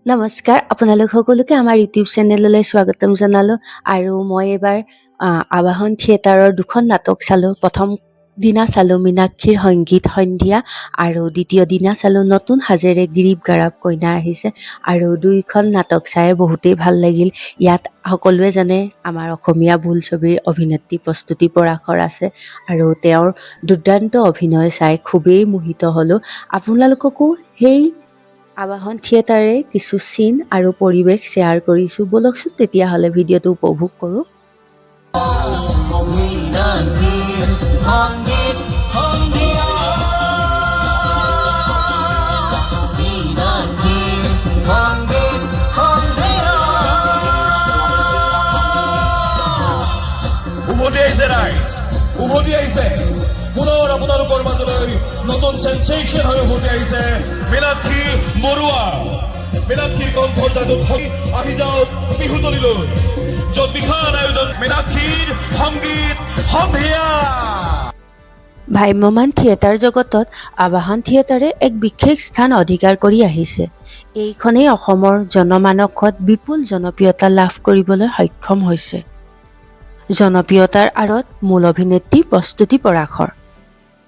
নমস্কাৰ, আপোনালোক সকলোকে আমাৰ ইউটিউব চেনেললৈ স্বাগতম জনালোঁ। আৰু মই এইবাৰ আৱাহন থিয়েটাৰৰ দুখন নাটক চালোঁ। প্ৰথম দিনা চালোঁ মীনাক্ষীৰ সংগীত সন্ধিয়া, আৰু দ্বিতীয় দিনা চালোঁ নতুন সাজেৰে গিৰীপ গাৰাব কইনা আহিছে। আৰু দুইখন নাটক চাই বহুতেই ভাল লাগিল। ইয়াত সকলোৱে জানে আমাৰ অসমীয়া বোলছবিৰ অভিনেত্ৰী প্ৰস্তুতি পৰাশৰ আছে, আৰু তেওঁৰ দুৰ্দান্ত অভিনয় চাই খুবেই মোহিত হ'লোঁ। আপোনালোককো সেই আৱাহন থিয়েটাৰে কিছু চিন আৰু পৰিৱেশ শ্বেয়াৰ কৰিছোঁ। ব'লকচোন তেতিয়াহ'লে ভিডিঅ'টো উপভোগ কৰোঁ। উভতি আহিছে পুনৰ আপোনালোকৰ মাজলৈ নতুন সেনসেশন হৈ উভতি আহিছে মীনাক্ষী বৰুৱা। মীনাক্ষীৰ কণ্ঠৰ যাদুত আহি যাওক বিহুতলিলৈ, য'ত বিশাল আয়োজন মীনাক্ষীৰ সংগীত সন্ধিয়া। ভ্ৰাম্যমাণ থিয়েটাৰ জগতত আৱাহন থিয়েটাৰে এক বিশেষ স্থান অধিকাৰ কৰি আহিছে। এইখনেই অসমৰ জনমানসত বিপুল জনপ্ৰিয়তা লাভ কৰিবলৈ সক্ষম হৈছে। জনপ্ৰিয়তাৰ আঁৰত মূল অভিনেত্ৰী প্ৰস্তুতি পৰাশৰ।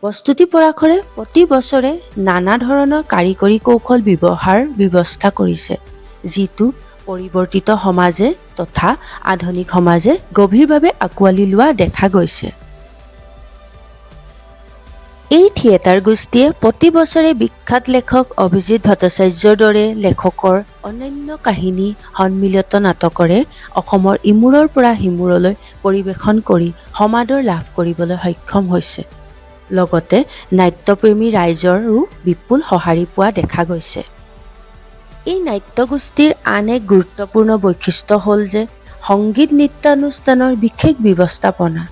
প্ৰস্তুতি পৰাশৰে প্ৰতি বছৰে নানা ধৰণৰ কাৰিকৰী কৌশল ব্যৱস্থা কৰিছে, যিটো পৰিৱৰ্তিত সমাজে তথা আধুনিক সমাজে গভীৰভাৱে আঁকোৱালি লোৱা দেখা গৈছে। এই থিয়েটাৰ গোষ্ঠীয়ে প্ৰতি বছৰে বিখ্যাত লেখক অভিজিত ভট্টাচাৰ্যৰ দৰে লেখকৰ অনন্য কাহিনী সন্মিলিত নাটকৰে অসমৰ ইমূৰৰ পৰা সিমূৰলৈ পৰিৱেশন কৰি সমাদৰ লাভ কৰিবলৈ সক্ষম হৈছে। লগতে নাট্যপ্ৰেমী ৰাইজৰো বিপুল সঁহাৰি পোৱা দেখা গৈছে। এই নাট্যগোষ্ঠীৰ আন এক গুৰুত্বপূৰ্ণ বৈশিষ্ট্য হ'ল যে সংগীত নৃত্যানুষ্ঠানৰ বিশেষ ব্যৱস্থাপনা।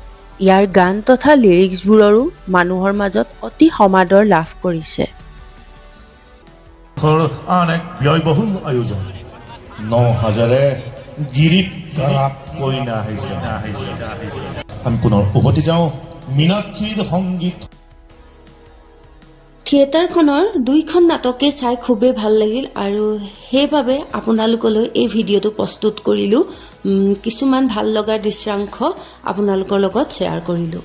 ইয়াৰ গান তথা লিৰিক্সবোৰৰো মানুহৰ মাজত অতি সমাদৰ লাভ কৰিছে। আন এক ব্যয়বহুল আয়োজন ৯,০০০ গিৰীপ গাৰাব কইনা আহিছে। আমি পুনৰ উভতি যাওঁ মীনাক্ষীৰ সংগীত। থিয়েটাৰখনৰ দুইখন নাটকে চাই খুবেই ভাল লাগিল, আৰু সেইবাবে আপোনালোকলৈ এই ভিডিঅ'টো প্ৰস্তুত কৰিলোঁ। কিছুমান ভাল লগা দৃশ্যাংশ আপোনালোকৰ লগত শ্বেয়াৰ কৰিলোঁ।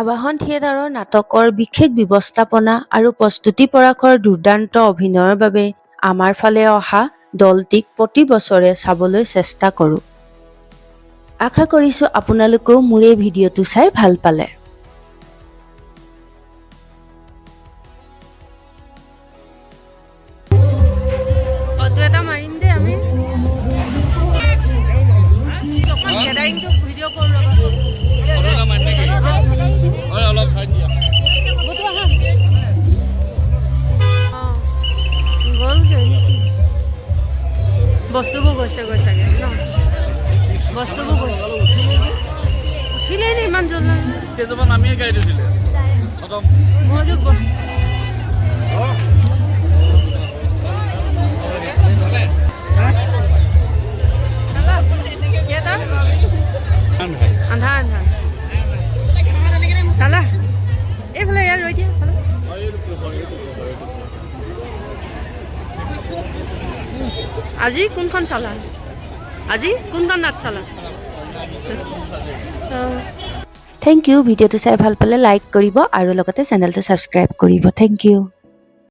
আৱাহন থিয়েটাৰৰ নাটকৰ বিশেষ ব্যৱস্থাপনা আৰু প্ৰস্তুতি পৰাশৰ দুৰ্দান্ত অভিনয়ৰ বাবে আমাৰ ফালে অহা দলটিক প্ৰতি বছৰে চাবলৈ চেষ্টা কৰোঁ। আশা কৰিছোঁ আপোনালোকেও মোৰ এই ভিডিঅ'টো চাই ভাল পালে। বস্তুবোৰ গৈছে চাগে ন, বস্তুবোৰ গৈছে উঠিলেই নে ইমান জলদি ষ্টেজৰ পৰা নামিয়ে গাড়ী উঠিলে খতম। মইতো আন্ধা আন্ধা চালা এইফালে ইয়াৰ ৰৈ দিয়া। আজি কোনখন চালা? আজি কোনখন নাট চালা? থেংক ইউ ভিডিঅ'টো চাই ভাল পালে লাইক কৰিব আৰু লগতে চেনেলটো ছাবস্ক্ৰাইব কৰিব থেংক ইউ